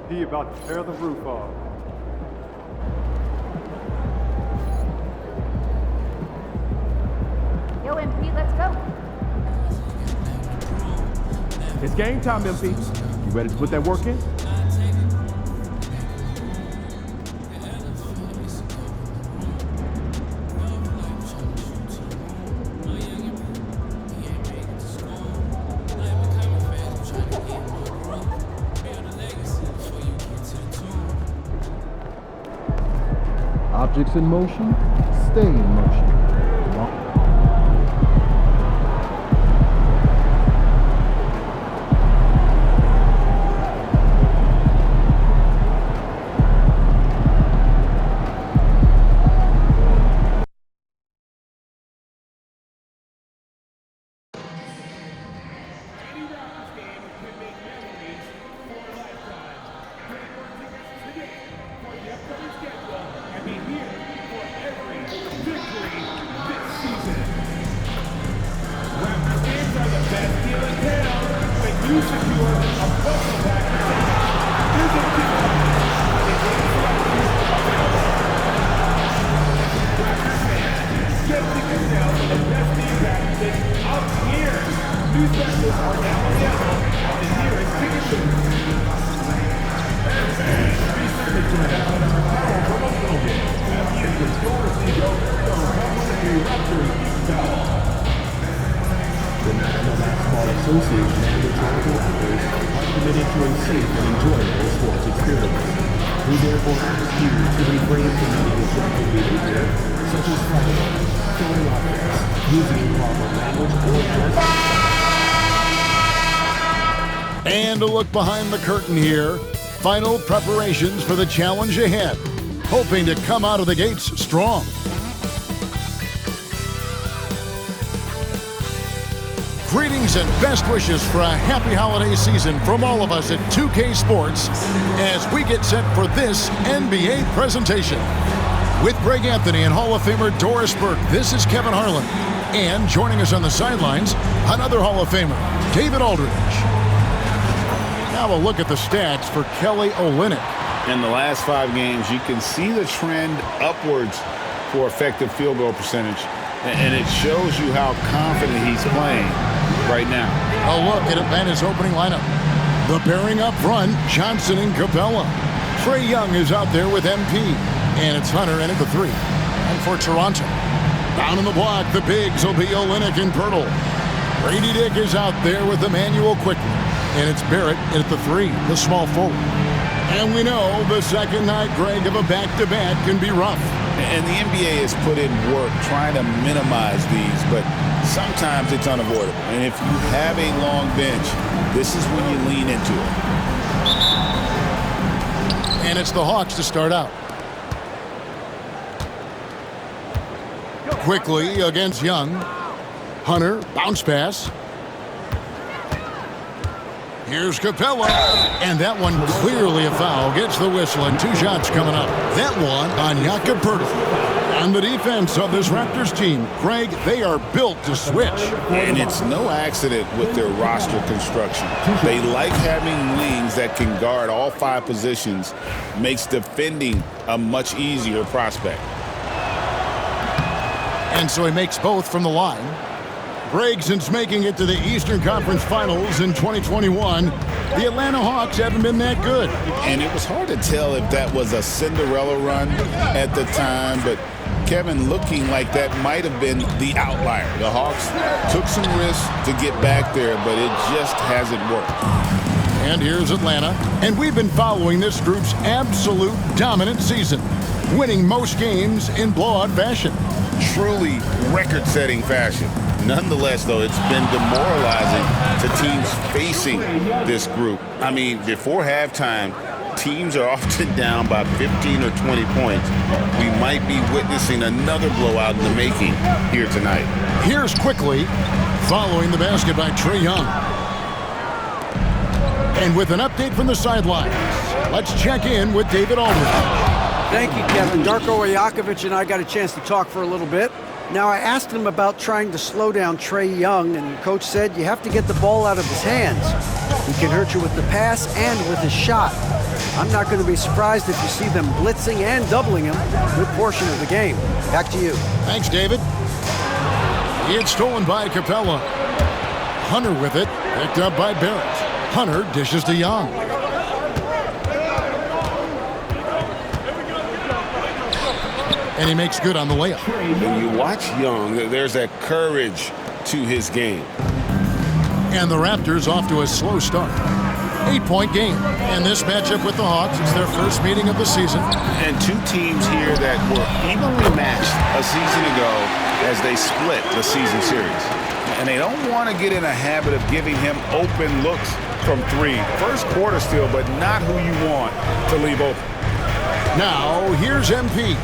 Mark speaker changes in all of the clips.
Speaker 1: He about to tear the roof off.
Speaker 2: Yo, MP, let's go.
Speaker 3: It's game time, MP. You ready to put that work in?
Speaker 4: Objects in motion, stay in motion.
Speaker 5: The National Basketball Association and the Toronto Raptors are committed to a safe and enjoyable sports experience. We therefore ask you to refrain from any disruptive behavior, such as fighting, throwing objects, using improper language, or just...
Speaker 6: And a look behind the curtain here. Final preparations for the challenge ahead. Hoping to come out of the gates strong. Greetings and best wishes for a happy holiday season from all of us at 2K Sports as we get set for this NBA presentation. With Greg Anthony and Hall of Famer Doris Burke, this is Kevin Harlan. And joining us on the sidelines, another Hall of Famer, David Aldridge. Now a look at the stats for Kelly Olynyk.
Speaker 7: In the last 5 games, you can see the trend upwards for effective field goal percentage. And it shows you how confident he's playing right now.
Speaker 6: A look at Atlanta's opening lineup. The pairing up front, Johnson and Capella. Trae Young is out there with MP. And it's Hunter in at the 3. And for Toronto, down in the block, the bigs will be Olynyk and Pirtle. Brady Dick is out there with Emmanuel Quickly. And it's Barrett at the 3, the small forward. And we know the second night, Greg, of a back-to-back can be rough.
Speaker 7: And the NBA has put in work trying to minimize these, but sometimes it's unavoidable. And if you have a long bench, this is when you lean into it.
Speaker 6: And it's the Hawks to start out. Quickly against Young. Hunter, bounce pass. Here's Capella, and that one clearly a foul. Gets the whistle, and 2 shots coming up. That one on Jakob Poeltl. On the defense of this Raptors team, Greg, they are built to switch.
Speaker 7: And it's no accident with their roster construction. They like having wings that can guard all 5 positions. Makes defending a much easier prospect.
Speaker 6: And so he makes both from the line. Greg, since making it to the Eastern Conference Finals in 2021, the Atlanta Hawks haven't been that good.
Speaker 7: And it was hard to tell if that was a Cinderella run at the time, but Kevin, looking like that might have been the outlier. The Hawks took some risks to get back there, but it just hasn't worked.
Speaker 6: And here's Atlanta, and we've been following this group's absolute dominant season, winning most games in blowout fashion.
Speaker 7: Truly record-setting fashion. Nonetheless, though, it's been demoralizing to teams facing this group. I mean, before halftime, teams are often down by 15 or 20 points. We might be witnessing another blowout in the making here tonight.
Speaker 6: Here's Quickly, following the basket by Trae Young. And with an update from the sidelines, let's check in with David Aldridge.
Speaker 8: Thank you, Kevin. Darko Rajakovic and I got a chance to talk for a little bit. Now, I asked him about trying to slow down Trae Young, and the coach said you have to get the ball out of his hands. He can hurt you with the pass and with his shot. I'm not going to be surprised if you see them blitzing and doubling him a good portion of the game. Back to you.
Speaker 6: Thanks, David. It's stolen by Capella. Hunter with it, picked up by Barrett. Hunter dishes to Young. And he makes good on the layup.
Speaker 7: When you watch Young, there's that courage to his game.
Speaker 6: And the Raptors off to a slow start. 8-point game. And this matchup with the Hawks is their first meeting of the season.
Speaker 7: And two teams here that were evenly matched a season ago as they split the season series. And they don't want to get in a habit of giving him open looks from three. First quarter still, but not who you want to leave open.
Speaker 6: Now, here's MP.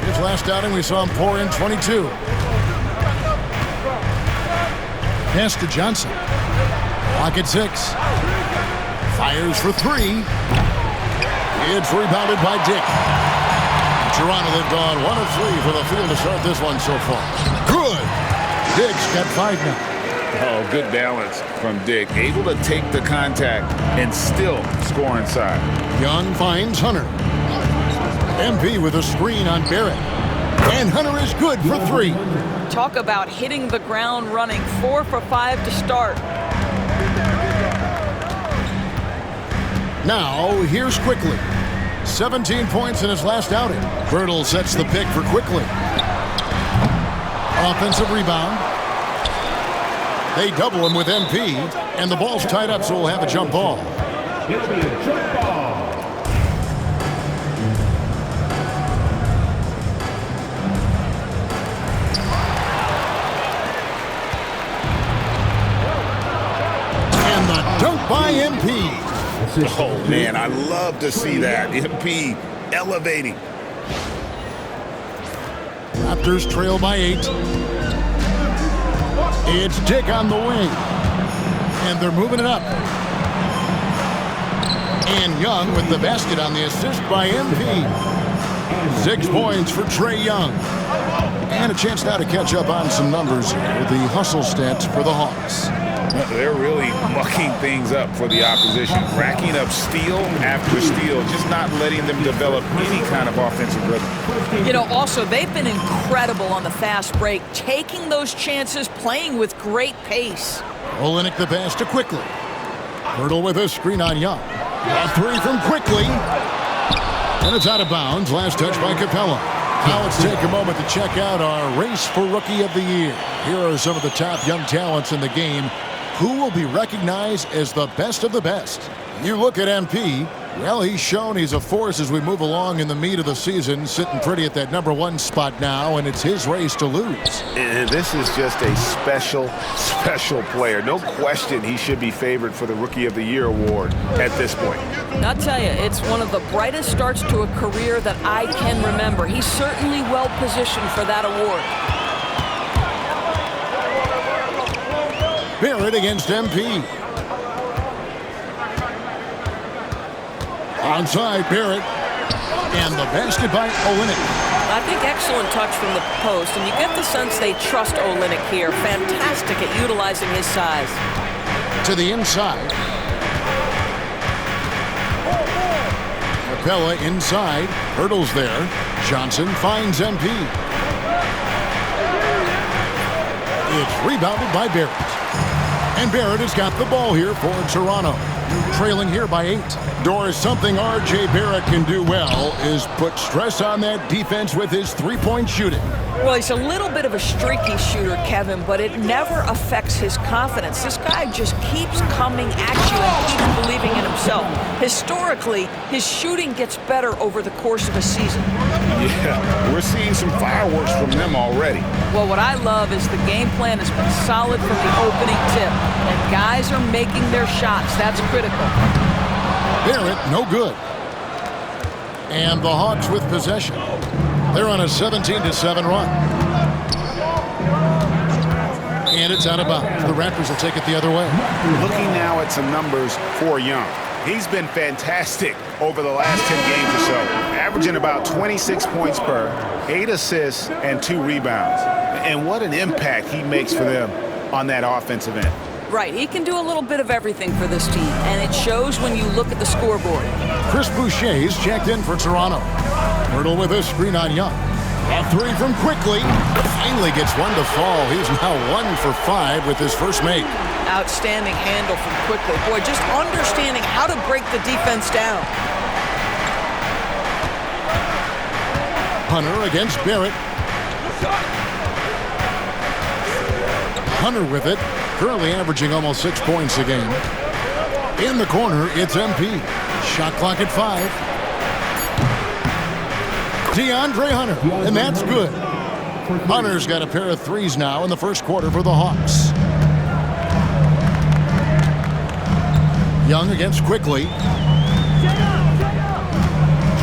Speaker 6: His last outing, we saw him pour in 22. Pass to Johnson. Clock at 6. Fires for 3. It's rebounded by Dick. Toronto, they've gone 1 of 3 for the field to start this one so far. Good. Dick's got 5 now.
Speaker 7: Oh, good balance from Dick. Able to take the contact and still score inside.
Speaker 6: Young finds Hunter. MP with a screen on Barrett. And Hunter is good for 3.
Speaker 2: Talk about hitting the ground running. 4 for 5 to start.
Speaker 6: Now, here's Quickly. 17 points in his last outing. Bertle sets the pick for Quickly. Offensive rebound. They double him with MP, and the ball's tied up, so we'll have a jump ball.
Speaker 5: It'll be a jump ball.
Speaker 6: And the dunk by MP.
Speaker 7: Oh, man, I love to see that. MP elevating.
Speaker 6: Raptors trail by 8. It's Dick on the wing. And they're moving it up. And Young with the basket on the assist by MP. 6 points for Trae Young. And a chance now to catch up on some numbers with the hustle stats for the Hawks.
Speaker 7: They're really mucking things up for the opposition, racking up steal after steal, just not letting them develop any kind of offensive rhythm.
Speaker 2: You know, also, they've been incredible on the fast break, taking those chances, playing with great pace.
Speaker 6: Olenek the pass to Quickly. Bertle with a screen on Young. A 3 from Quickly. And it's out of bounds. Last touch by Capella. Now let's take a moment to check out our race for Rookie of the Year. Here are some of the top young talents in the game who will be recognized as the best of the best. You look at MP, well, he's shown he's a force as we move along in the meat of the season, sitting pretty at that #1 spot now, and it's his race to lose.
Speaker 7: And this is just a special, special player. No question he should be favored for the Rookie of the Year award at this point.
Speaker 2: I'll tell you, it's one of the brightest starts to a career that I can remember. He's certainly well positioned for that award.
Speaker 6: Barrett against MP. Onside Barrett. And the basket by Olenek.
Speaker 2: I think excellent touch from the post, and you get the sense they trust Olenek here. Fantastic at utilizing his size.
Speaker 6: To the inside. Capella inside. Hurdles there. Johnson finds MP. It's rebounded by Barrett. And Barrett has got the ball here for Toronto. Trailing here by 8. Doris, something R.J. Barrett can do well is put stress on that defense with his three-point shooting.
Speaker 2: Well, he's a little bit of a streaky shooter, Kevin, but it never affects his confidence. This guy just keeps coming at you and keeps believing in himself. Historically, his shooting gets better over the course of a season.
Speaker 7: Yeah, we're seeing some fireworks from them already.
Speaker 2: Well, what I love is the game plan has been solid from the opening tip, and guys are making their shots. That's critical.
Speaker 6: Barrett, no good. And the Hawks with possession. They're on a 17-7 run. And it's out of bounds. The Raptors will take it the other way.
Speaker 7: Looking now at some numbers for Young. He's been fantastic over the last 10 games or so, averaging about 26 points per, 8 assists, and 2 rebounds. And what an impact he makes for them on that offensive end.
Speaker 2: Right, he can do a little bit of everything for this team, and it shows when you look at the scoreboard.
Speaker 6: Chris Boucher's checked in for Toronto. Hurdle with a screen on Young. A three from Quickly. Finally gets one to fall. He's now 1 for 5 with his first make.
Speaker 2: Outstanding handle from Quickly. Boy, just understanding how to break the defense down.
Speaker 6: Hunter against Barrett. Hunter with it. Currently averaging almost 6 points a game. In the corner, it's MP. Shot clock at 5. DeAndre Hunter, and that's good. Hunter's got a pair of threes now in the first quarter for the Hawks. Young against Quickly.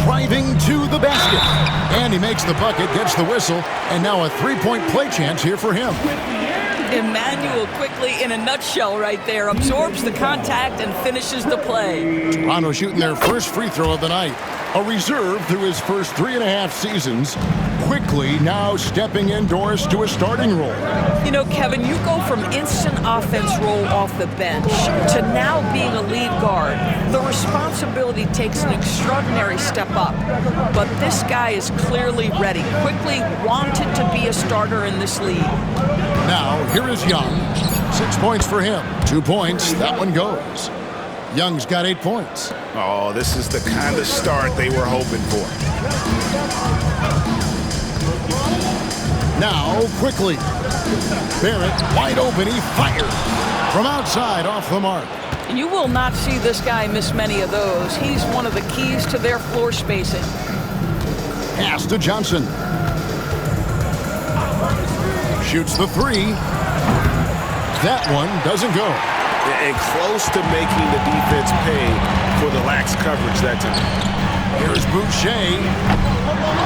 Speaker 6: Driving to the basket. And he makes the bucket, gets the whistle, and now a three-point play chance here for him.
Speaker 2: Emmanuel Quickly in a nutshell right there. Absorbs the contact and finishes the play.
Speaker 6: Toronto shooting their first free throw of the night. A reserve through his first 3.5 seasons. Quickly now stepping indoors to a starting role.
Speaker 2: You know, Kevin, you go from instant offense role off the bench to now being a lead guard. The responsibility takes an extraordinary step up. But this guy is clearly ready. Quickly wanted to be a starter in this league.
Speaker 6: Now, here is Young. 6 points for him. 2 points. That one goes. Young's got 8 points.
Speaker 7: Oh, this is the kind of start they were hoping for.
Speaker 6: Now, Quickly. Barrett wide open. He fires from outside off the mark.
Speaker 2: You will not see this guy miss many of those. He's one of the keys to their floor spacing.
Speaker 6: Pass to Johnson. Shoots the three. That one doesn't go.
Speaker 7: And close to making the defense pay for the lax coverage that time.
Speaker 6: Here's Boucher.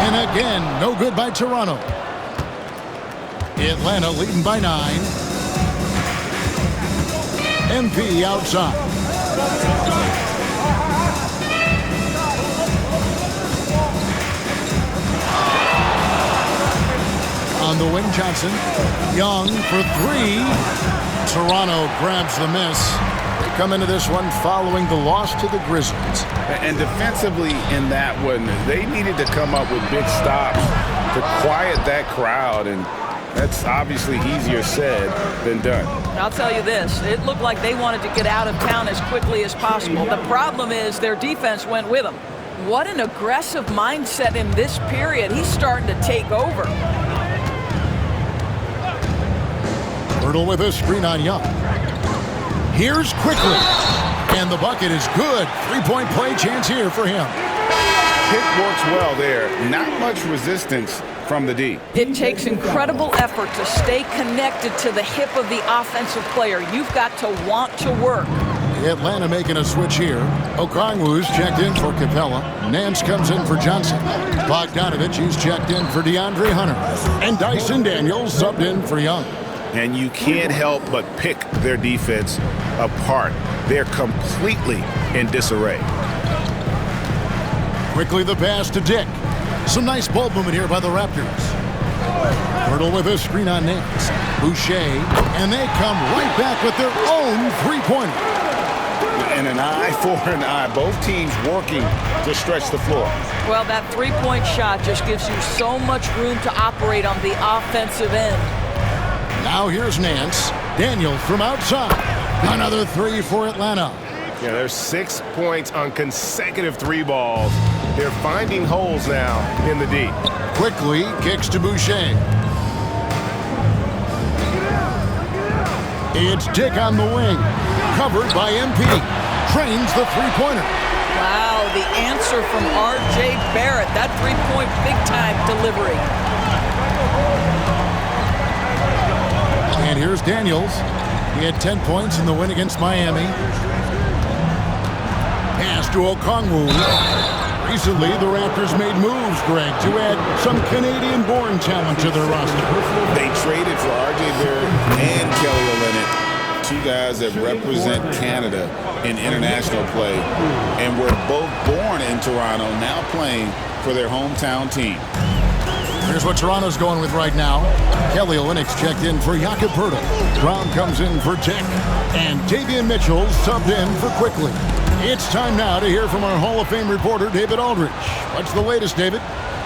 Speaker 6: And again, no good by Toronto. Atlanta leading by 9. MP outside. On the wing, Johnson. Young for 3. Toronto grabs the miss. They come into this one following the loss to the Grizzlies.
Speaker 7: And defensively in that one, they needed to come up with big stops to quiet that crowd, and that's obviously easier said than done.
Speaker 2: I'll tell you this, it looked like they wanted to get out of town as quickly as possible. The problem is their defense went with them. What an aggressive mindset in this period. He's starting to take over.
Speaker 6: Hurdle with a screen on Young. Here's Quickly. And the bucket is good. 3-point play chance here for him.
Speaker 7: Pick works well there. Not much resistance from the D.
Speaker 2: It takes incredible effort to stay connected to the hip of the offensive player. You've got to want to work.
Speaker 6: Atlanta making a switch here. Okongwu's checked in for Capella. Nance comes in for Johnson. Bogdanovich, he's checked in for DeAndre Hunter. And Dyson Daniels subbed in for Young.
Speaker 7: And you can't help but pick their defense apart. They're completely in disarray.
Speaker 6: Quickly the pass to Dick. Some nice ball movement here by the Raptors. Hurdle with a screen on Nance. Boucher, and they come right back with their own three-pointer.
Speaker 7: And an eye for an eye. Both teams working to stretch the floor.
Speaker 2: Well, that three-point shot just gives you so much room to operate on the offensive end.
Speaker 6: Now here's Nance. Daniels from outside. Another three for Atlanta.
Speaker 9: Yeah, there's 6 points on consecutive 3 balls. They're finding holes now in the D.
Speaker 6: Quickly kicks to Boucher. It's Dick on the wing. Covered by MP. Trains the three-pointer.
Speaker 2: Wow, the answer from R.J. Barrett. That three-point big-time delivery.
Speaker 6: And here's Daniels. He had 10 points in the win against Miami. Pass to Okongwu. Recently, the Raptors made moves, Greg, to add some Canadian-born talent to their roster.
Speaker 7: They traded for R.J. Barrett and Kelly Olynyk, 2 guys that represent Canada in international play, and were both born in Toronto, now playing for their hometown team.
Speaker 6: Here's what Toronto's going with right now. Kelly Olynyk's checked in for Jakob Poeltl. Brown comes in for Tick. And Davian Mitchell subbed in for Quickly. It's time now to hear from our Hall of Fame reporter, David Aldridge. What's the latest, David?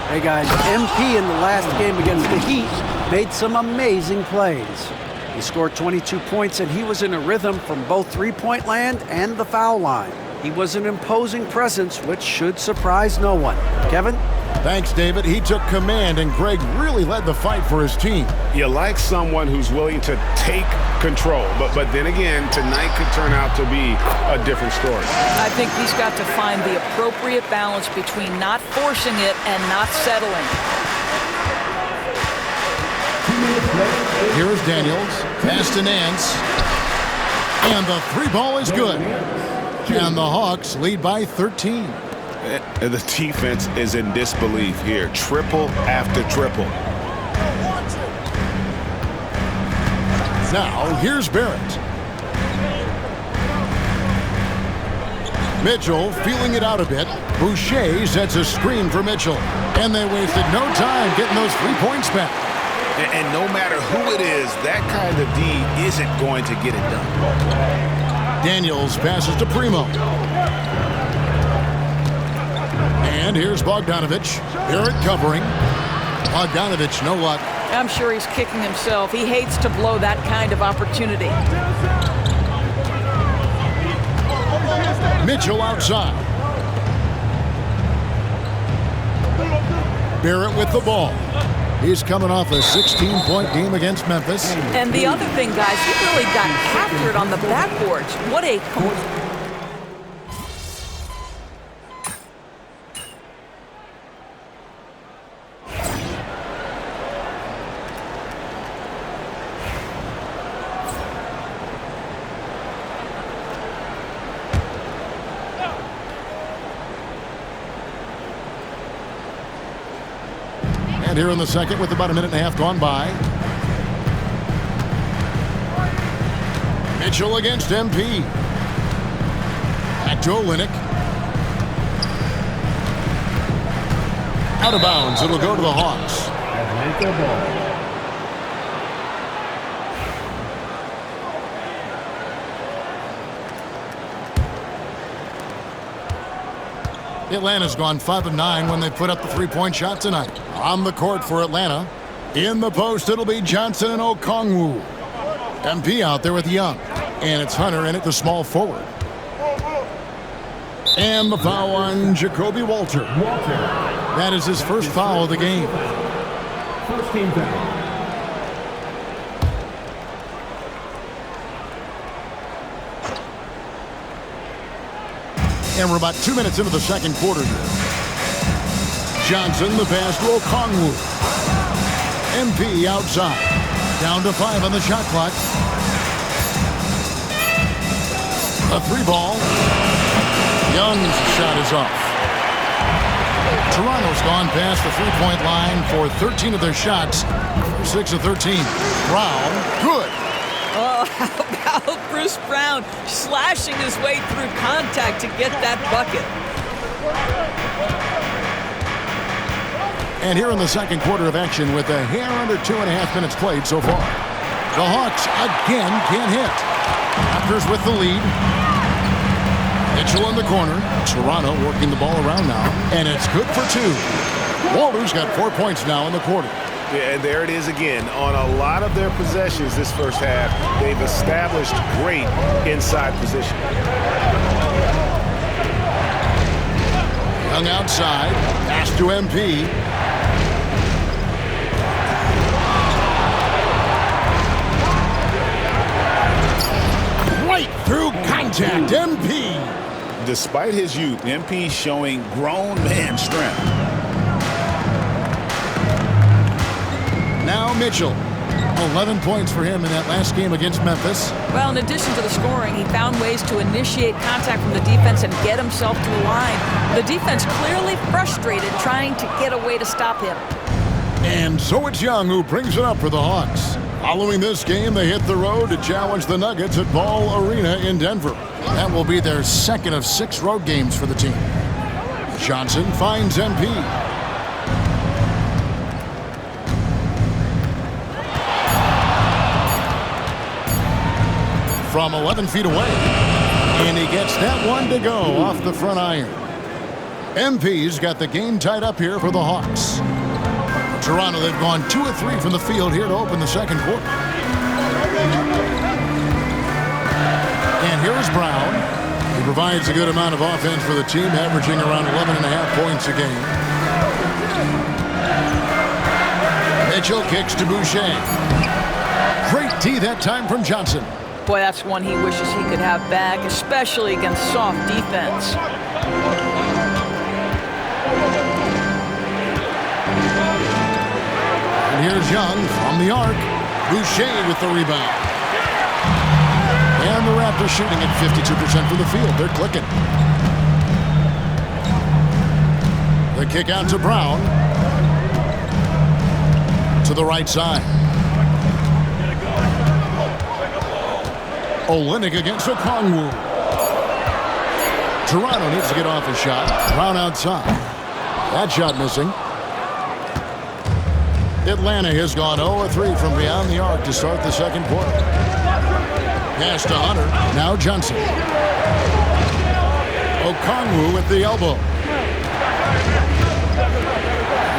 Speaker 8: Hey guys, MP in the last game against the Heat made some amazing plays. He scored 22 points and he was in a rhythm from both three-point land and the foul line. He was an imposing presence, which should surprise no one. Kevin?
Speaker 6: Thanks, David. He took command, and Greg really led the fight for his team.
Speaker 9: You like someone who's willing to take control, but then again, tonight could turn out to be a different story.
Speaker 2: I think he's got to find the appropriate balance between not forcing it and not settling.
Speaker 6: Here is Daniels, pass to Nance, and the three ball is good. And the Hawks lead by 13.
Speaker 7: The defense is in disbelief here. Triple after triple.
Speaker 6: Now, here's Barrett. Mitchell feeling it out a bit. Boucher sets a screen for Mitchell. And they wasted no time getting those 3 points back.
Speaker 7: And no matter who it is, that kind of D isn't going to get it done.
Speaker 6: Daniels passes to Primo. And here's Bogdanovich. Barrett covering. Bogdanovich, no luck.
Speaker 2: I'm sure he's kicking himself. He hates to blow that kind of opportunity.
Speaker 6: Mitchell outside. Barrett with the ball. He's coming off a 16-point game against Memphis.
Speaker 2: And the other thing, guys, he really got after it on the backboards. What a...
Speaker 6: And here in the second with about a minute and a half gone by. Mitchell against MP. Back to Olynyk. Out of bounds. It'll go to the Hawks.
Speaker 5: Atlanta ball.
Speaker 6: Atlanta's gone 5 of 9 when they put up the three-point shot tonight. On the court for Atlanta. In the post, it'll be Johnson and Okongwu. MP out there with Young. And it's Hunter in at the small forward. And the foul on Jacoby Walter. That is his first foul of the game.
Speaker 5: First team foul.
Speaker 6: And we're about 2 minutes into the second quarter here. Johnson, the pass to Okongwu. MP outside. Down to 5 on the shot clock. A three ball. Young's shot is off. Toronto's gone past the three-point line for 13 of their shots. 6 of 13. Brown, good.
Speaker 2: Oh, how about Bruce Brown slashing his way through contact to get that bucket?
Speaker 6: And here in the second quarter of action with a hair under 2.5 minutes played so far. The Hawks again can't hit. Raptors with the lead. Mitchell in the corner. Toronto working the ball around now. And it's good for 2. Walter's got 4 points now in the quarter.
Speaker 9: Yeah, and there it is again. On a lot of their possessions this first half, they've established great inside position.
Speaker 6: Young outside. Pass to MP. Right through contact. MP.
Speaker 7: Despite his youth, MP showing grown man strength.
Speaker 6: Now Mitchell. 11 points for him in that last game against Memphis.
Speaker 2: Well, in addition to the scoring, he found ways to initiate contact from the defense and get himself to the line. The defense clearly frustrated trying to get a way to stop him.
Speaker 6: And so it's Young who brings it up for the Hawks. Following this game, they hit the road to challenge the Nuggets at Ball Arena in Denver. That will be their second of 6 road games for the team. Johnson finds MP. from 11 feet away. And he gets that one to go off the front iron. MP's got the game tied up here for the Hawks. Toronto, they've gone 2 of 3 from the field here to open the second quarter. And here's Brown. He provides a good amount of offense for the team, averaging around 11.5 points a game. Mitchell kicks to Boucher. Great D that time from Johnson.
Speaker 2: Boy, that's one he wishes he could have back, especially against soft defense.
Speaker 6: And here's Young from the arc. Boucher with the rebound. And the Raptors shooting at 52% from the field. They're clicking. The kick out to Brown. To the right side. Olynyk against Okongwu. Toronto needs to get off a shot. Brown outside. That shot missing. Atlanta has gone 0-3 from beyond the arc to start the second quarter. Pass to Hunter. Now Johnson. Okongwu with the elbow.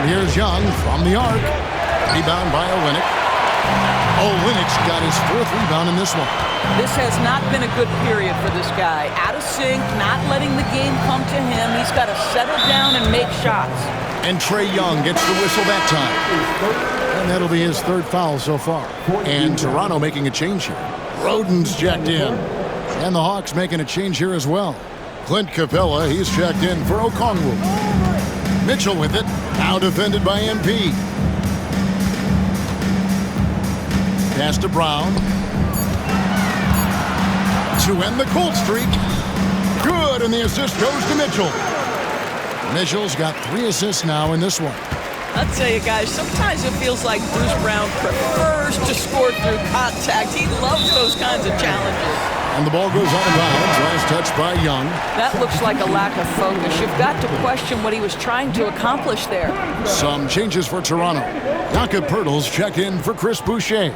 Speaker 6: And here's Young from the arc. Rebound by Olynyk. Olynyk's got his 4th rebound in this one.
Speaker 2: This has not been a good period for this guy. Out of sync, not letting the game come to him. He's got to settle down and make shots.
Speaker 6: And Trae Young gets the whistle that time. And that'll be his 3rd foul so far. And Toronto making a change here. Roden's checked in. And the Hawks making a change here as well. Clint Capella, he's checked in for Okongwu. Mitchell with it. Now defended by MP. Pass to Brown. To end the cold streak. Good, and the assist goes to Mitchell. Mitchell's got 3 assists now in this one.
Speaker 2: I'll tell you guys, sometimes it feels like Bruce Brown prefers to score through contact. He loves those kinds of challenges.
Speaker 6: And the ball goes out of bounds. Last touch by Young.
Speaker 2: That looks like a lack of focus. You've got to question what he was trying to accomplish there.
Speaker 6: Some changes for Toronto. Jakob Poeltl's checked in for Chris Boucher.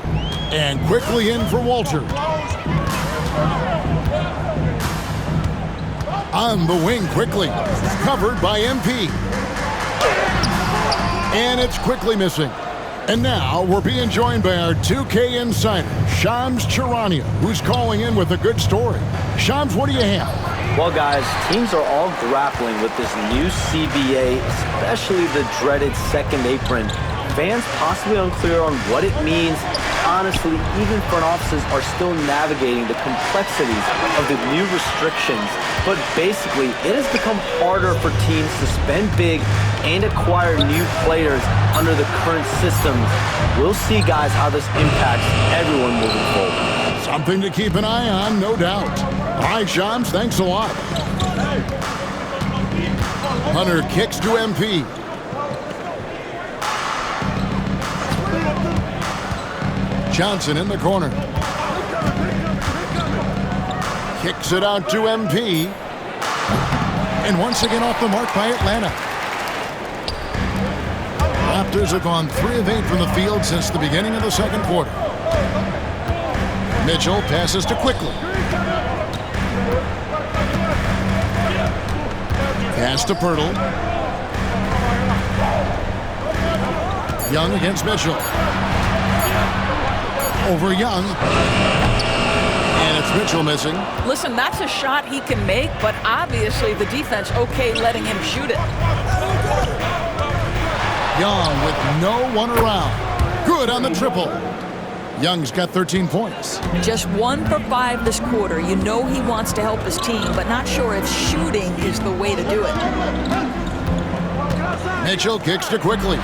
Speaker 6: And quickly in for Walter. On the wing quickly. Covered by MP. And it's quickly missing. And now we're being joined by our 2K insider, Shams Charania, who's calling in with a good story. Shams, what do you have?
Speaker 10: Well, guys, teams are all grappling with this new CBA, especially the dreaded second apron. Fans possibly unclear on what it means. Honestly, even front offices are still navigating the complexities of the new restrictions. But basically, it has become harder for teams to spend big and acquire new players under the current systems. We'll see, guys, how this impacts everyone moving forward.
Speaker 6: Something to keep an eye on, no doubt. All right, Shams, thanks a lot. Hunter kicks to MP. Johnson in the corner. Kicks it out to MP. And once again off the mark by Atlanta. Raptors have gone 3 of 8 from the field since the beginning of the second quarter. Mitchell passes to Quickly. Pass to Poeltl. Young against Mitchell. Over Young. And it's Mitchell missing.
Speaker 2: Listen, that's a shot he can make, but obviously the defense okay letting him shoot it.
Speaker 6: Young with no one around. Good on the triple. Young's got 13 points.
Speaker 2: Just 1 for 5 this quarter. You know he wants to help his team, but not sure if shooting is the way to do it.
Speaker 6: Mitchell kicks to Quickly.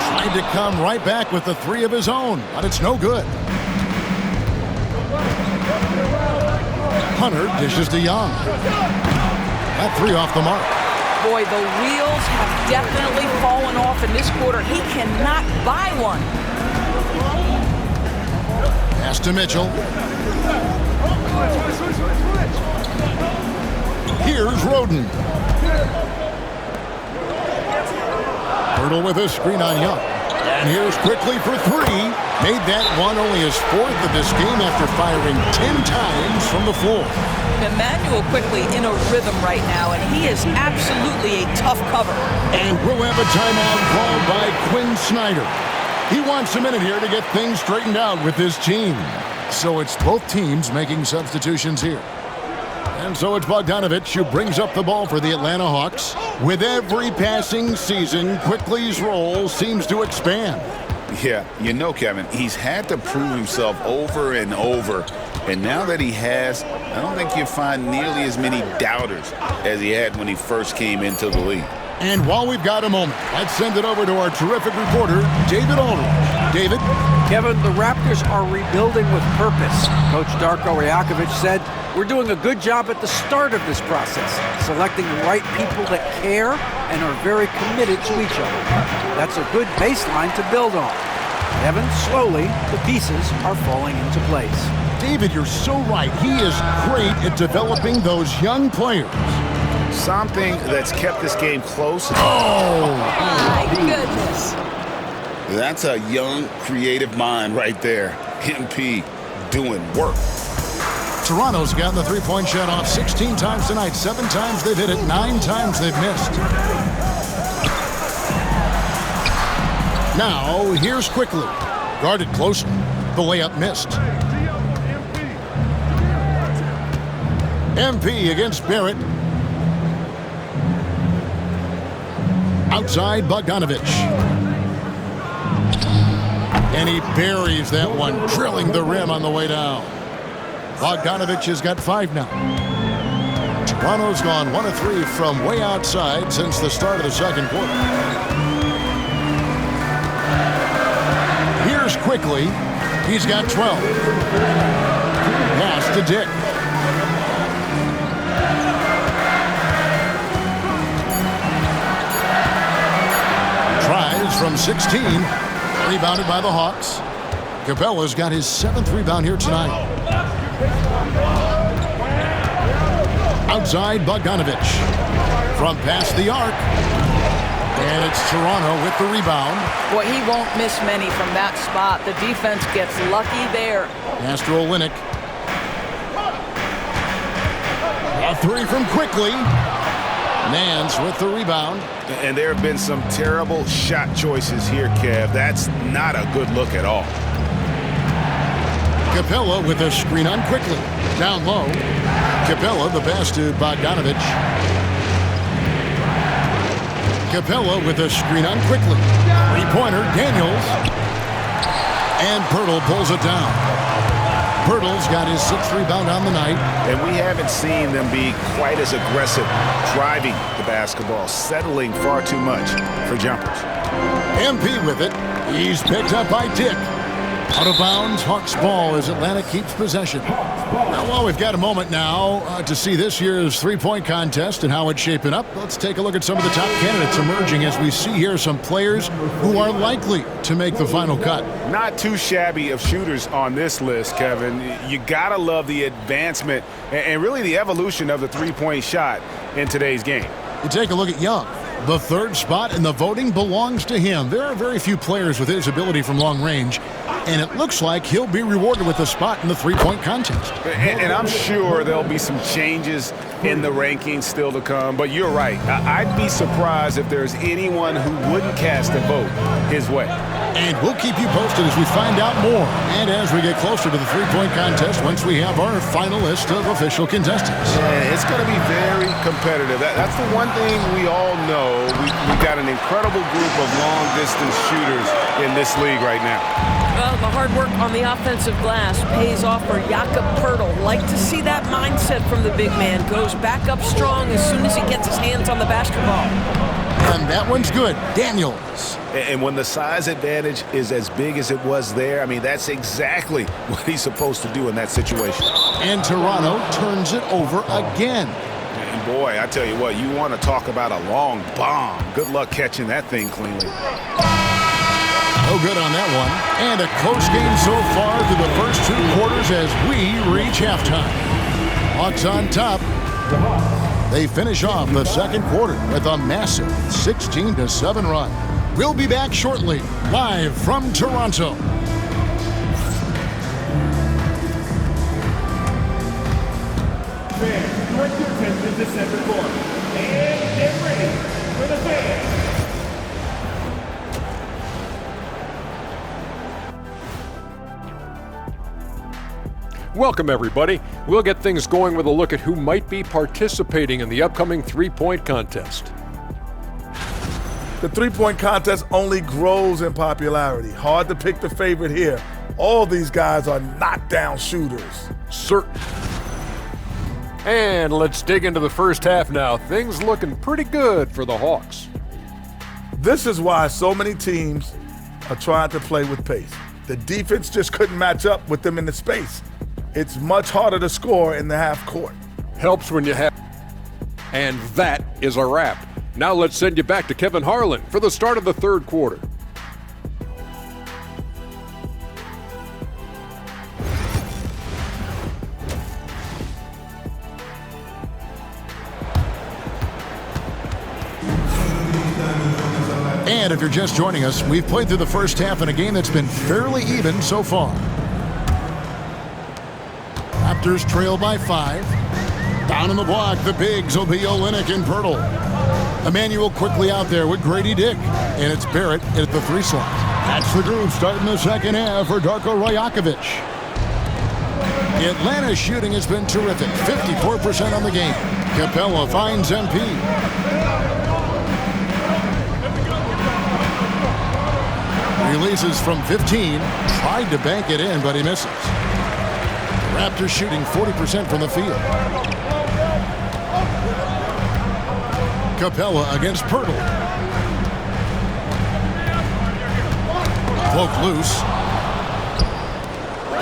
Speaker 6: Tried to come right back with the 3 of his own, but it's no good. Hunter dishes to Young. That 3 off the mark.
Speaker 2: Boy, the wheels have definitely fallen off in this quarter. He cannot buy one.
Speaker 6: Pass to Mitchell. Here's Roden. Poeltl with a screen on Young. And here's quickly for three. Made that one only his fourth of this game after firing 10 times from the floor.
Speaker 2: Emmanuel quickly in a rhythm right now, and he is absolutely a tough cover.
Speaker 6: And we'll have a timeout called by Quinn Snyder. He wants a minute here to get things straightened out with his team. So it's both teams making substitutions here. And so it's Bogdanovich who brings up the ball for the Atlanta Hawks. With every passing season, Quickly's role seems to expand.
Speaker 7: Yeah, you know, Kevin, he's had to prove himself over and over. And now that he has, I don't think you'll find nearly as many doubters as he had when he first came into the league.
Speaker 6: And while we've got a moment, let's send it over to our terrific reporter, David Aldridge. David?
Speaker 8: Kevin, the Raptors are rebuilding with purpose. Coach Darko Rajakovic said, "We're doing a good job at the start of this process, selecting the right people that care and are very committed to each other. That's a good baseline to build on." Kevin, slowly, the pieces are falling into place.
Speaker 6: David, you're so right. He is great at developing those young players.
Speaker 9: Something that's kept this game close.
Speaker 2: Oh, my goodness.
Speaker 7: That's a young, creative mind right there. MP doing work.
Speaker 6: Toronto's gotten the three-point shot off 16 times tonight. 7 times they've hit it, 9 times they've missed. Now, here's Quickly. Guarded closely. The layup missed. MP against Barrett. Outside Bogdanovich. And he buries that one, drilling the rim on the way down. Bogdanovich has got 5 now. Toronto's gone 1 of 3 from way outside since the start of the second quarter. Here's Quickly. He's got 12. Pass to Dick. Tries from 16. Rebounded by the Hawks. Capella's got his 7th rebound here tonight. Outside Bogdanovich. From past the arc. And it's Toronto with the rebound.
Speaker 2: Boy, he won't miss many from that spot. The defense gets lucky there.
Speaker 6: Pass to Olynyk. A 3 from Quickly. Nance with the rebound.
Speaker 9: And there have been some terrible shot choices here, Kev. That's not a good look at all.
Speaker 6: Capella with a screen on Quickly. Down low. Capella the pass to Bogdanovich. Capella with a screen on Quickly. Three-pointer, Daniels. And Pirtle pulls it down. Pirtle's got his 6th rebound on the night.
Speaker 9: And we haven't seen them be quite as aggressive driving the basketball, settling far too much for jumpers.
Speaker 6: MP with it. He's picked up by Dick. Out of bounds, Hawks ball as Atlanta keeps possession. Now, while we've got a moment now to see this year's three-point contest and how it's shaping up, let's take a look at some of the top candidates emerging as we see here some players who are likely to make the final cut.
Speaker 9: Not too shabby of shooters on this list, Kevin. You gotta love the advancement and really the evolution of the three-point shot in today's game.
Speaker 6: You take a look at Young. The 3rd spot in the voting belongs to him. There are very few players with his ability from long range, and it looks like he'll be rewarded with a spot in the three-point contest.
Speaker 9: And I'm sure there'll be some changes in the rankings still to come, but you're right. I'd be surprised if there's anyone who wouldn't cast a vote his way.
Speaker 6: And we'll keep you posted as we find out more and as we get closer to the three-point contest once we have our final list of official contestants.
Speaker 9: Yeah, it's going to be very competitive. That's the one thing we all know. We've got an incredible group of long-distance shooters in this league right now.
Speaker 2: Well, the hard work on the offensive glass pays off for Jakob Pirtle. Like to see that mindset from the big man. Goes back up strong as soon as he gets his hands on the basketball.
Speaker 6: And that one's good. Daniels.
Speaker 9: And when the size advantage is as big as it was there, I mean, that's exactly what he's supposed to do in that situation.
Speaker 6: And Toronto turns it over again.
Speaker 9: And boy, I tell you what, you want to talk about a long bomb. Good luck catching that thing cleanly.
Speaker 6: No good on that one. And a close game so far through the first 2 quarters as we reach halftime. Hawks on top. They finish off the second quarter with a massive 16-7 run. We'll be back shortly, live from Toronto.
Speaker 5: Fans, direct your attention to center court. And get ready for the fans.
Speaker 1: Welcome, everybody. We'll get things going with a look at who might be participating in the upcoming three-point contest.
Speaker 11: The three-point contest only grows in popularity. Hard to pick the favorite here. All these guys are knockdown shooters.
Speaker 1: And let's dig into the first half now. Things looking pretty good for the Hawks.
Speaker 11: This is why so many teams are trying to play with pace. The defense just couldn't match up with them in the space. It's much harder to score in the half court.
Speaker 1: Helps when you have. And that is a wrap. Now let's send you back to Kevin Harlan for the start of the third quarter.
Speaker 6: And if you're just joining us, we've played through the first half in a game that's been fairly even so far. Raptors trail by 5. Down in the block, the bigs will be Olynyk and Pirtle. Emmanuel quickly out there with Grady Dick. And it's Barrett at the 3 slot. That's the groove starting the second half for Darko Rajakovic. Atlanta's shooting has been terrific. 54% on the game. Capella finds MP. Releases from 15. Tried to bank it in, but he misses. Raptors shooting 40% from the field. Capella against Pirtle. Poke loose.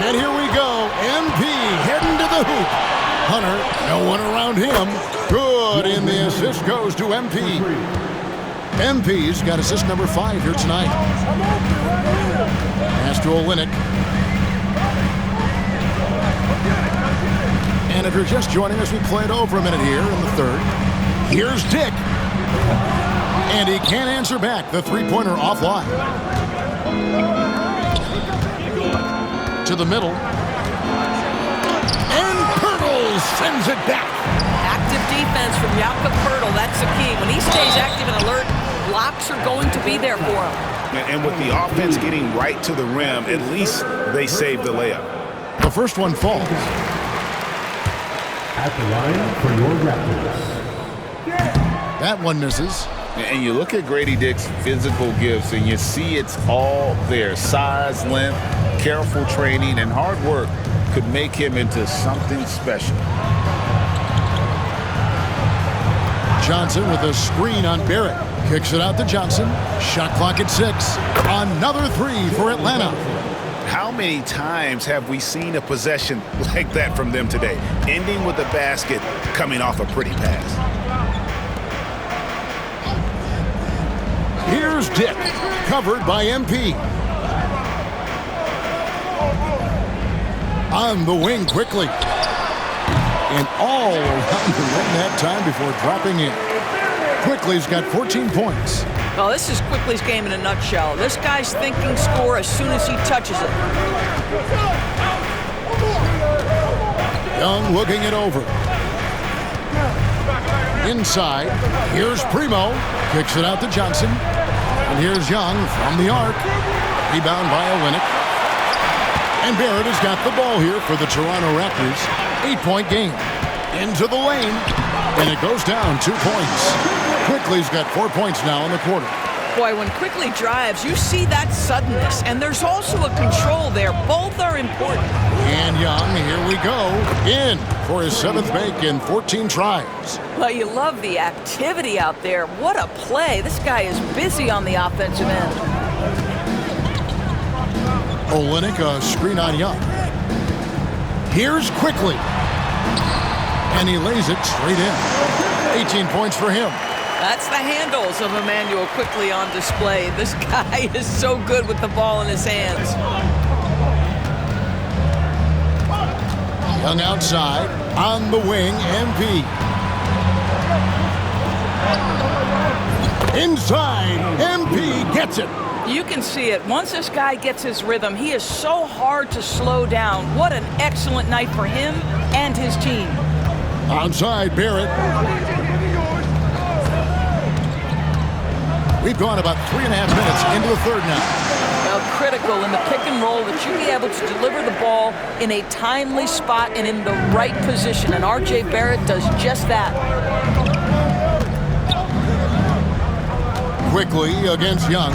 Speaker 6: And here we go. MP heading to the hoop. Hunter, no one around him. Good, and the assist goes to MP. MP's got assist number 5 here tonight. Pass to Olynyk. And if you're just joining us, we played over a minute here in the third. Here's Dick. And he can't answer back. The three-pointer offline. To the middle. And Pirtle sends it back.
Speaker 2: Active defense from Jakob Pirtle. That's the key. When he stays active and alert, blocks are going to be there for him.
Speaker 9: And with the offense getting right to the rim, at least they saved the layup.
Speaker 6: The first one falls.
Speaker 5: At the line for your Raptors.
Speaker 6: That one misses.
Speaker 7: And you look at Grady Dick's physical gifts, and you see it's all there. Size, length, careful training, and hard work could make him into something special.
Speaker 6: Johnson with a screen on Barrett. Kicks it out to Johnson. Shot clock at 6. Another 3 for Atlanta.
Speaker 9: How many times have we seen a possession like that from them today, ending with a basket coming off a pretty pass?
Speaker 6: Here's Dick, covered by MP. On the wing quickly. And all around the rim that time before dropping in. Quickly's got 14 points.
Speaker 2: Well, this is Quickly's game in a nutshell. This guy's thinking score as soon as he touches it.
Speaker 6: Young looking it over. Inside, here's Primo. Kicks it out to Johnson. And here's Young from the arc. Rebound by Olynyk. And Barrett has got the ball here for the Toronto Raptors. 8-point game. Into the lane. And it goes down 2 points. Quickly's got 4 points now in the quarter.
Speaker 2: Boy, when Quickly drives, you see that suddenness. And there's also a control there. Both are important.
Speaker 6: And Young, here we go. In for his 7th make in 14 tries.
Speaker 2: Well, you love the activity out there. What a play. This guy is busy on the offensive end.
Speaker 6: Olynyk, a screen on Young. Here's Quickly. And he lays it straight in. 18 points for him.
Speaker 2: That's the handles of Emmanuel Quickly on display. This guy is so good with the ball in his hands. Young
Speaker 6: outside, on the wing, MP. Inside, MP gets it.
Speaker 2: You can see it. Once this guy gets his rhythm, he is so hard to slow down. What an excellent night for him and his team.
Speaker 6: Onside, Barrett. We've gone about 3.5 minutes into the third now.
Speaker 2: Well, critical in the pick and roll that you be able to deliver the ball in a timely spot and in the right position. And R.J. Barrett does just that.
Speaker 6: Quickly against Young.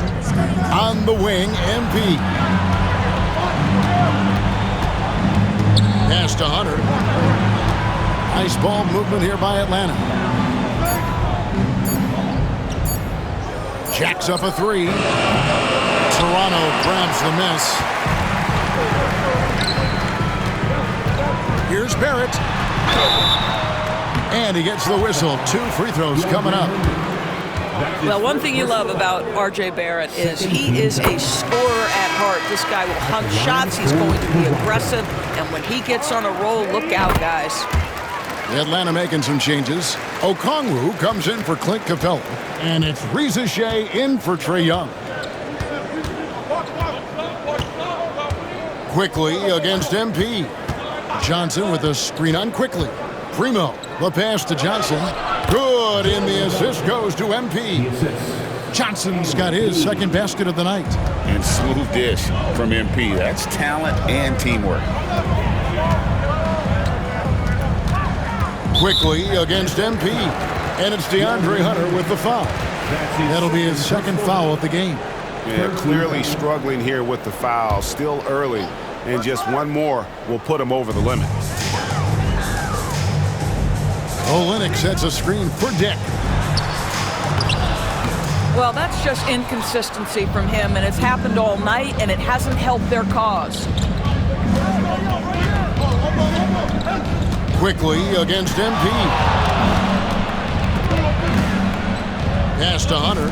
Speaker 6: On the wing, MP. Pass to Hunter. Nice ball movement here by Atlanta. Jacks up a three. Toronto grabs the miss. Here's Barrett. And he gets the whistle. 2 free throws coming up.
Speaker 2: Well, one thing you love about R.J. Barrett is he is a scorer at heart. This guy will hunt shots. He's going to be aggressive. And when he gets on a roll, look out, guys.
Speaker 6: Atlanta making some changes. Okongwu comes in for Clint Capella. And it's Reza Shea in for Trae Young. Quickly against MP. Johnson with a screen on Quickly. Primo, the pass to Johnson. Good, and the assist goes to MP. Johnson's got his second basket of the night.
Speaker 7: And smooth dish from MP. That's talent and teamwork.
Speaker 6: Quickly against MP. And it's DeAndre Hunter with the foul. That'll be his second foul of the game.
Speaker 9: Yeah, clearly struggling here with the foul. Still early. And just one more will put him over the limit.
Speaker 6: Olynyk sets a screen for Dick.
Speaker 2: Well, that's just inconsistency from him, and it's happened all night, and it hasn't helped their cause.
Speaker 6: Quickly against MP. Pass to Hunter.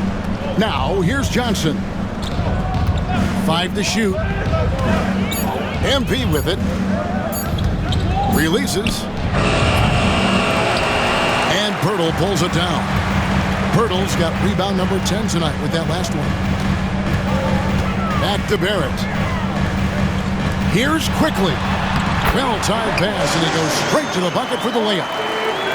Speaker 6: Now, here's Johnson. 5 to shoot. MP with it. Releases. And Pirtle pulls it down. Pirtle's got rebound number 10 tonight with that last one. Back to Barrett. Here's Quickly. Well-timed pass, and he goes straight to the bucket for the layup.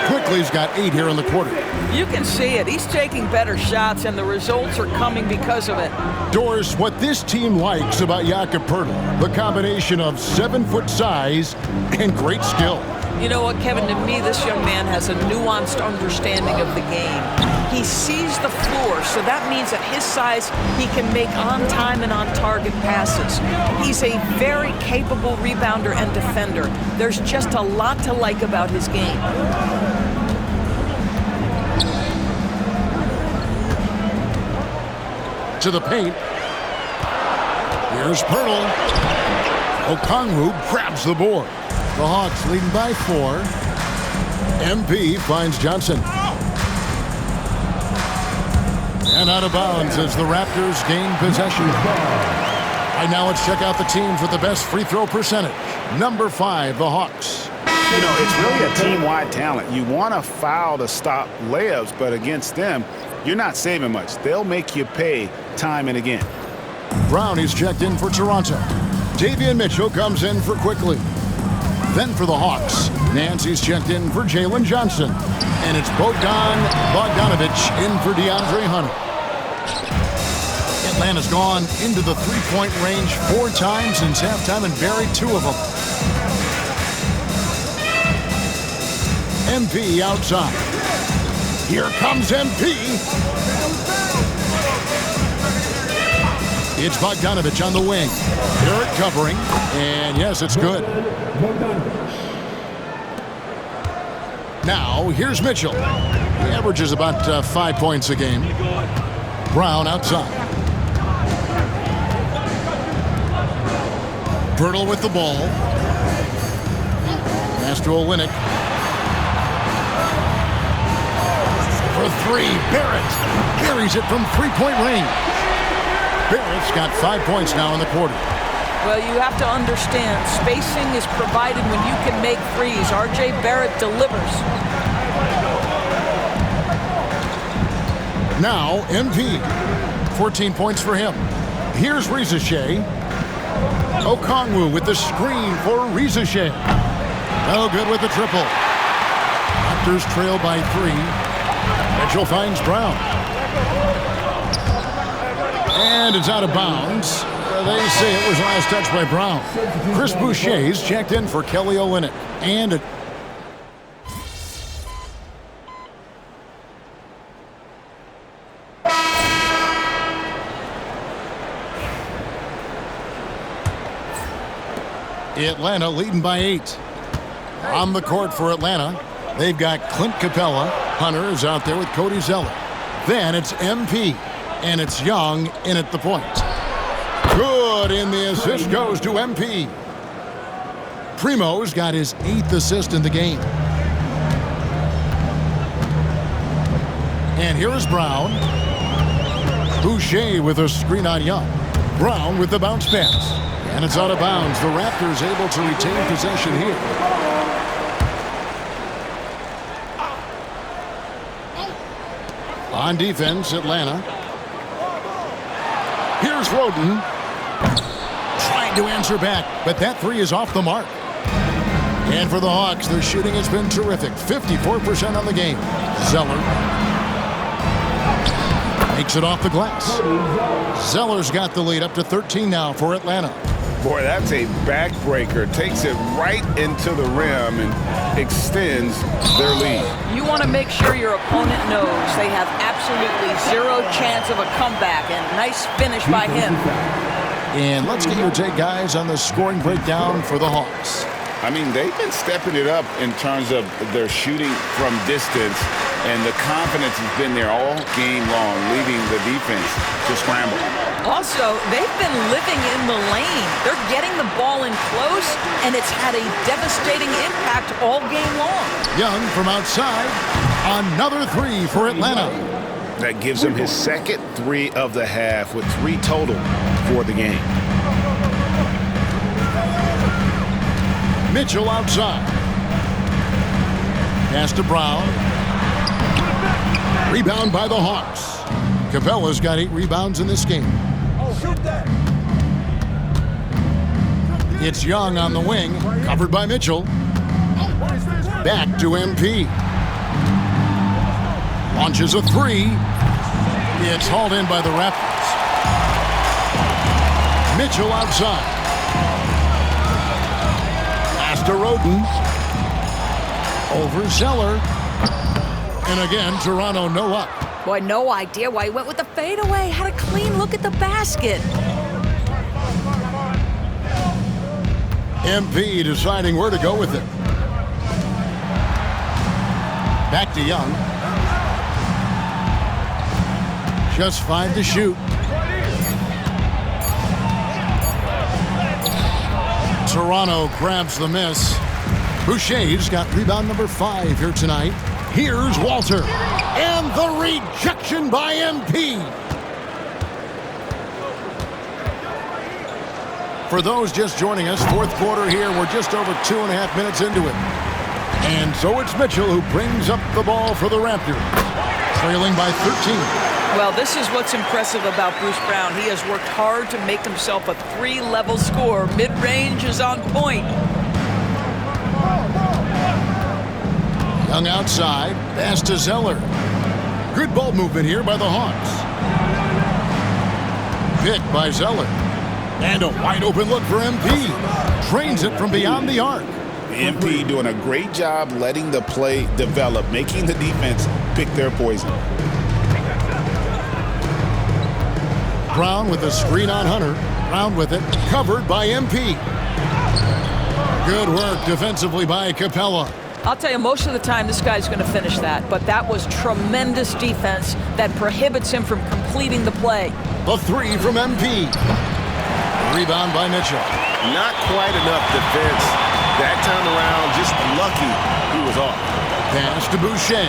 Speaker 6: Quickly's got 8 here in the quarter.
Speaker 2: You can see it. He's taking better shots, and the results are coming because of it.
Speaker 6: Doris, what this team likes about Jakob Pirtle, the combination of 7-foot size and great skill.
Speaker 2: You know what, Kevin? To me, this young man has a nuanced understanding of the game. He sees the floor, so that means at his size, he can make on-time and on-target passes. He's a very capable rebounder and defender. There's just a lot to like about his game.
Speaker 6: To the paint. Here's Pirtle. Okongwu grabs the board. The Hawks leading by 4. MP finds Johnson. And out of bounds as the Raptors gain possession. Right now, let's check out the teams with the best free throw percentage. Number 5, the Hawks.
Speaker 9: You know, it's really a team-wide talent. You want a foul to stop layups, but against them, you're not saving much. They'll make you pay time and again.
Speaker 6: Brown is checked in for Toronto. Davion Mitchell comes in for Quickly. Then for the Hawks, Nancy's checked in for Jalen Johnson. And it's Bogdanovich in for DeAndre Hunter. Atlanta's gone into the three-point range 4 times since halftime and buried 2 of them. MP outside. Here comes MP. It's Bogdanovich on the wing. Barrett covering. And yes, it's good. Now, here's Mitchell. He averages about 5 points a game. Brown outside. Pirtle with the ball. Pass to Olynyk. For 3, Barrett carries it from three-point range. Barrett's got 5 points now in the quarter.
Speaker 2: Well, you have to understand, spacing is provided when you can make threes. R.J. Barrett delivers.
Speaker 6: Now MP. 14 points for him. Here's Rizachet. Okongwu with the screen for Rizachet. No good with the triple. Raptors trail by 3. Mitchell finds Brown. And it's out of bounds. They say it was last touched by Brown. Chris Boucher's checked in for Kelly Olynyk. And Atlanta leading by 8. On the court for Atlanta, they've got Clint Capella. Hunter is out there with Cody Zeller. Then it's MP, and it's Young in at the point. Good, and the assist goes to MP. Primo's got his 8th assist in the game. And here is Brown. Boucher with a screen on Young. Brown with the bounce pass. And it's out of bounds. The Raptors able to retain possession here. On defense, Atlanta. Here's Roden. Trying to answer back, but that 3 is off the mark. And for the Hawks, their shooting has been terrific. 54% on the game. Zeller makes it off the glass. Zeller's got the lead up to 13 now for Atlanta.
Speaker 9: Boy, that's a backbreaker. Takes it right into the rim and extends their lead.
Speaker 2: You want to make sure your opponent knows they have absolutely zero chance of a comeback, and nice finish by him.
Speaker 6: And let's get your take, guys, on the scoring breakdown for the Hawks.
Speaker 7: I mean, they've been stepping it up in terms of their shooting from distance, and the confidence has been there all game long, leaving the defense to scramble.
Speaker 2: Also, they've been living in the lane. They're getting the ball in close, and it's had a devastating impact all game long.
Speaker 6: Young from outside. Another 3 for Atlanta.
Speaker 9: That gives him his second 3 of the half, with 3 total for the game.
Speaker 6: Mitchell outside. Pass to Brown. Rebound by the Hawks. Capella's got 8 rebounds in this game. It's Young on the wing, covered by Mitchell. Back to MP. Launches a 3. It's hauled in by the Raptors. Mitchell outside. Pass to Roden. Over Zeller. And again, Toronto no luck.
Speaker 2: Boy, no idea why he went with the fadeaway. Had a clean look at the basket.
Speaker 6: MP deciding where to go with it. Back to Young. Just 5 to shoot. Toronto grabs the miss. Boucher's got rebound number 5 here tonight. Here's Walter. And the rejection by MP. For those just joining us, 4th quarter here. We're just over 2.5 minutes into it. And so it's Mitchell who brings up the ball for the Raptors. Trailing by 13.
Speaker 2: Well, this is what's impressive about Bruce Brown. He has worked hard to make himself a 3-level scorer. Mid-range is on point.
Speaker 6: Young outside. Pass to Zeller. Good ball movement here by the Hawks. Picked by Zeller. And a wide open look for MP. Trains it from beyond the arc.
Speaker 7: MP doing a great job letting the play develop, making the defense pick their poison.
Speaker 6: Brown with a screen on Hunter. Brown with it. Covered by MP. Good work defensively by Capella.
Speaker 2: I'll tell you, most of the time this guy's going to finish that, but that was tremendous defense that prohibits him from completing the play.
Speaker 6: The 3 from MP. Rebound by Mitchell.
Speaker 9: Not quite enough defense. That time around, just lucky he was off.
Speaker 6: Pass to Boucher.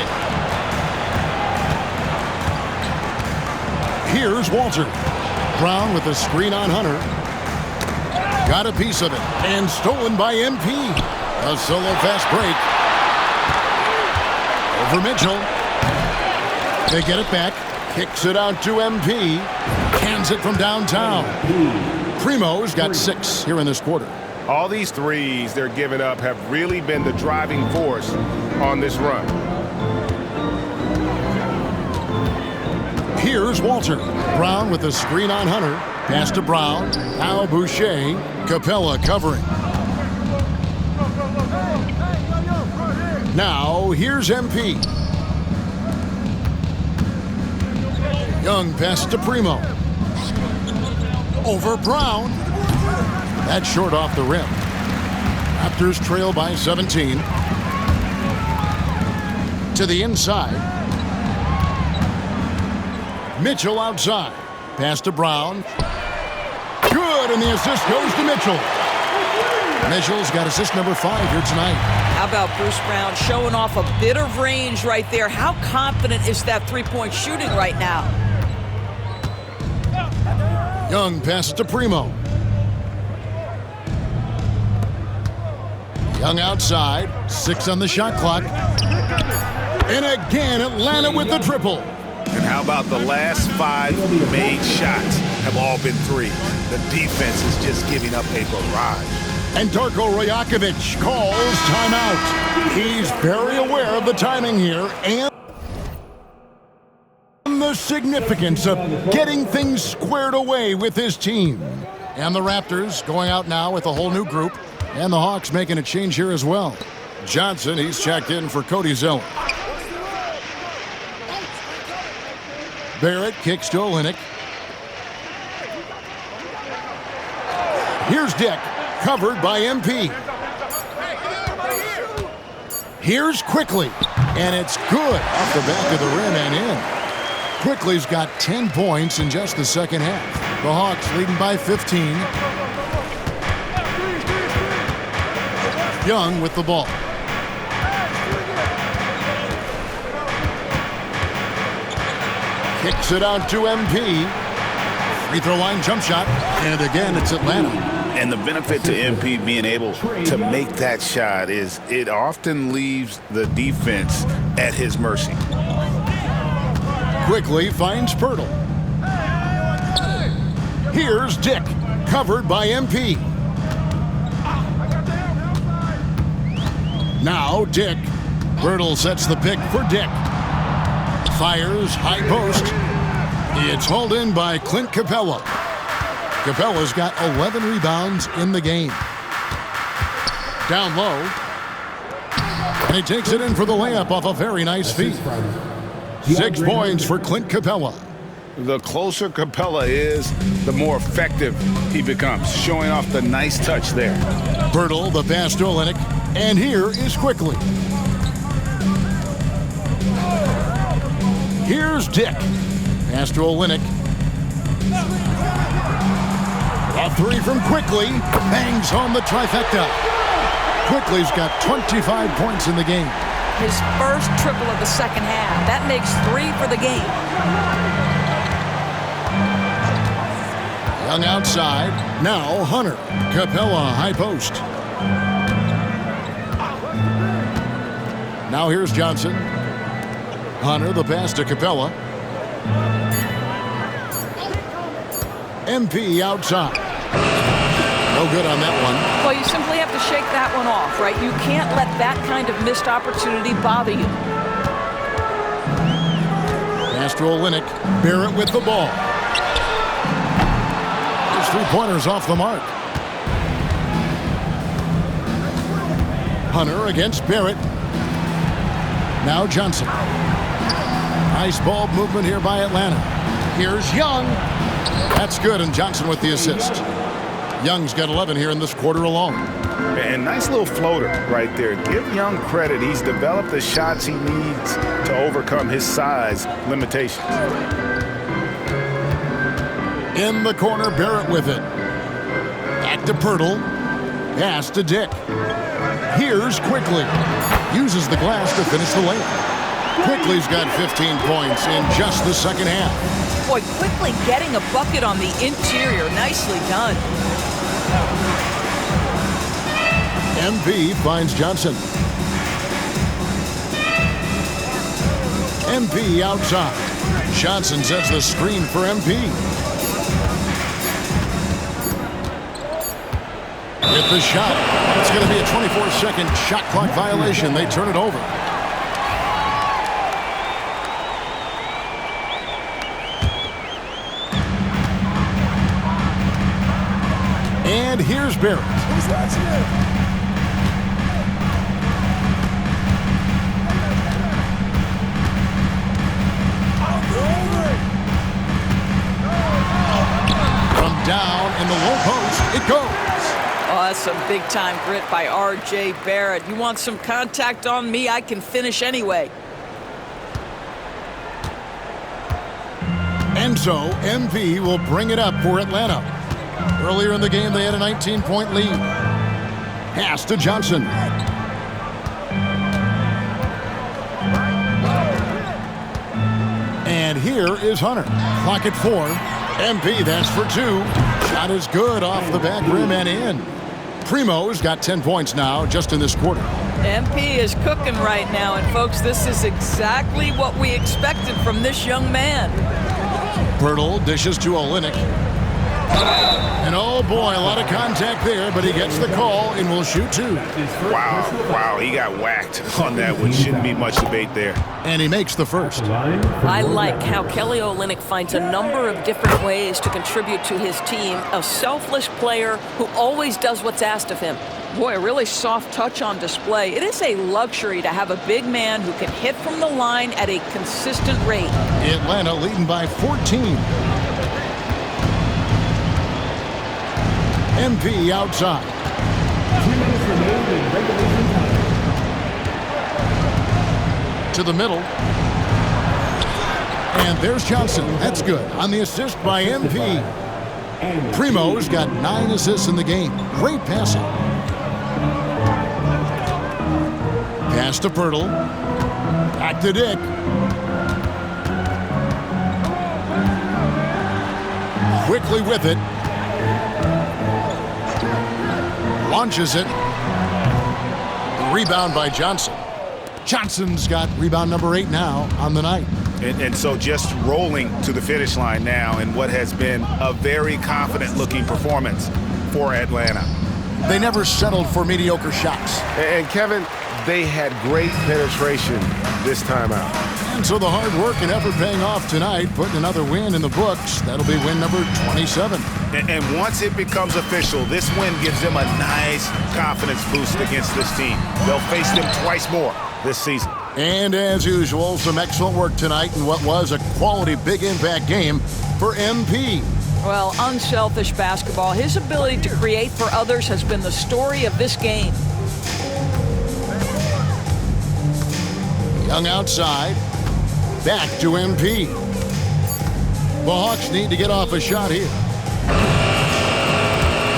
Speaker 6: Here's Walter. Brown with a screen on Hunter. Got a piece of it. And stolen by MP. A solo fast break. Over Mitchell. They get it back. Kicks it out to MP. Cans it from downtown. Primo's got 6 here in this quarter.
Speaker 9: All these threes they're giving up have really been the driving force on this run.
Speaker 6: Here's Walter. Brown with a screen on Hunter. Pass to Brown. Now Boucher. Capella covering. Now here's MP. Young pass to Primo. Over Brown. That's short off the rim. Raptors trail by 17. To the inside. Mitchell outside. Pass to Brown. Good, and the assist goes to Mitchell. Mitchell's got assist number 5 here tonight.
Speaker 2: How about Bruce Brown showing off a bit of range right there? How confident is that three-point shooting right now?
Speaker 6: Young passes to Primo. Young outside. 6 on the shot clock. And again, Atlanta with the triple.
Speaker 9: And how about the last 5 made shots have all been threes? The defense is just giving up a barrage.
Speaker 6: And Darko Rajakovic calls timeout. He's very aware of the timing here and the significance of getting things squared away with his team. And the Raptors going out now with a whole new group. And the Hawks making a change here as well. Johnson, he's checked in for Cody Zeller. Barrett kicks to Olynyk. Here's Dick, covered by MP. Here's Quickly, and it's good off the back of the rim and in. Quickly's got 10 points in just the second half. The Hawks leading by 15. Young with the ball. Kicks it out to MP. Free throw line jump shot. And again, it's Atlanta.
Speaker 7: And the benefit to MP being able to make that shot is it often leaves the defense at his mercy.
Speaker 6: Quickly finds Pirtle. Here's Dick, covered by MP. Now Dick. Pirtle sets the pick for Dick. Fires, high post. It's hauled in by Clint Capella. Capella's got 11 rebounds in the game. Down low. And he takes it in for the layup off a very nice feed. 6 points for Clint Capella.
Speaker 9: The closer Capella is, the more effective he becomes, showing off the nice touch there.
Speaker 6: Pirtle, the pass to Olynyk. And here is Quickly. Here's Dick. Pass to Olynyk. A 3 from Quickly. Bangs home the trifecta. Quickly's got 25 points in the game.
Speaker 2: His first triple of the second half. That makes 3 for the game.
Speaker 6: Young outside. Now Hunter. Capella high post. Now here's Johnson. Hunter, the pass to Capella. MP outside. No good on that one.
Speaker 2: Well, you simply have to shake that one off, right? You can't let that kind of missed opportunity bother you.
Speaker 6: Pass to Olynyk. Barrett with the ball. His 3-pointers off the mark. Hunter against Barrett. Now Johnson. Nice ball movement here by Atlanta. Here's Young. That's good, and Johnson with the assist. Young's got 11 here in this quarter alone.
Speaker 9: And nice little floater right there. Give Young credit. He's developed the shots he needs to overcome his size limitations.
Speaker 6: In the corner, Barrett with it. Back to Pirtle. Pass to Dick. Here's Quickly. Uses the glass to finish the layup. Quickly's got 15 points in just the second half.
Speaker 2: Boy, Quickly getting a bucket on the interior. Nicely done.
Speaker 6: MP finds Johnson. MP outside. Johnson sets the screen for MP. With the shot. It's going to be a 24-second shot clock violation. They turn it over. And here's Barrett. From down in the low post, it goes.
Speaker 2: Oh, that's some big-time grit by R.J. Barrett. You want some contact on me? I can finish anyway.
Speaker 6: And so, MP will bring it up for Atlanta. Earlier in the game, they had a 19-point lead. Pass to Johnson. And here is Hunter. Clock at 4. MP, that's for 2. Shot is good off the back rim and in. Primo's got 10 points now just in this quarter.
Speaker 2: MP is cooking right now, and folks, this is exactly what we expected from this young man.
Speaker 6: Pirtle dishes to Olynyk. And oh boy, a lot of contact there, but he gets the call and will shoot 2.
Speaker 9: Wow, he got whacked on that one. Shouldn't be much debate there.
Speaker 6: And he makes the first.
Speaker 12: I like how Kelly Olynyk finds a number of different ways to contribute to his team. A selfless player who always does what's asked of him.
Speaker 2: Boy, a really soft touch on display. It is a luxury to have a big man who can hit from the line at a consistent rate.
Speaker 6: Atlanta leading by 14. MP outside.
Speaker 5: 3 minutes remaining in regulation time.
Speaker 6: To the middle. And there's Johnson. That's good. On the assist by MP. Primo's got 9 assists in the game. Great passing. Pass to Pirtle. Back to Dick. Quickly with it. Launches it. Rebound by Johnson. Johnson's got rebound number 8 now on the night.
Speaker 9: And so just rolling to the finish line now in what has been a very confident-looking performance for Atlanta.
Speaker 6: They never settled for mediocre shots.
Speaker 3: And Kevin, they had great penetration this time out.
Speaker 6: And so the hard work and effort paying off tonight, putting another win in the books. That'll be win number 27.
Speaker 9: And once it becomes official, this win gives them a nice confidence boost against this team. They'll face them twice more this season.
Speaker 6: And as usual, some excellent work tonight in what was a quality big impact game for MP.
Speaker 2: Well, unselfish basketball. His ability to create for others has been the story of this game.
Speaker 6: Young outside. Back to MP. The Hawks need to get off a shot here.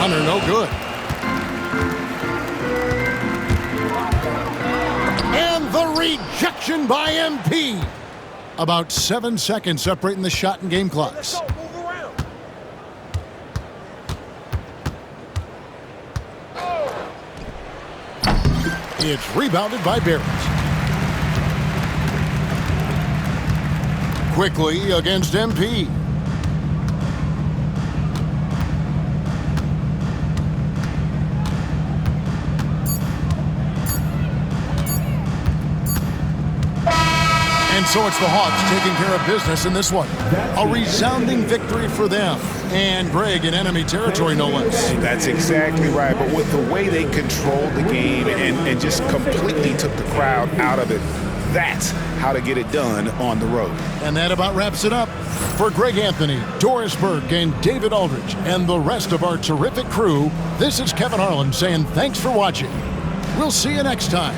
Speaker 6: Hunter, no good. And the rejection by MP. About 7 seconds separating the shot and game clocks. It's rebounded by Barrett. Quickly against MP. And so it's the Hawks taking care of business in this one. A resounding victory for them. And Greg in enemy territory, no less.
Speaker 9: That's exactly right. But with the way they controlled the game and just completely took the crowd out of it, that's how to get it done on the road.
Speaker 6: And that about wraps it up. For Greg Anthony, Doris Burke, and David Aldridge, and the rest of our terrific crew, this is Kevin Harlan saying thanks for watching. We'll see you next time.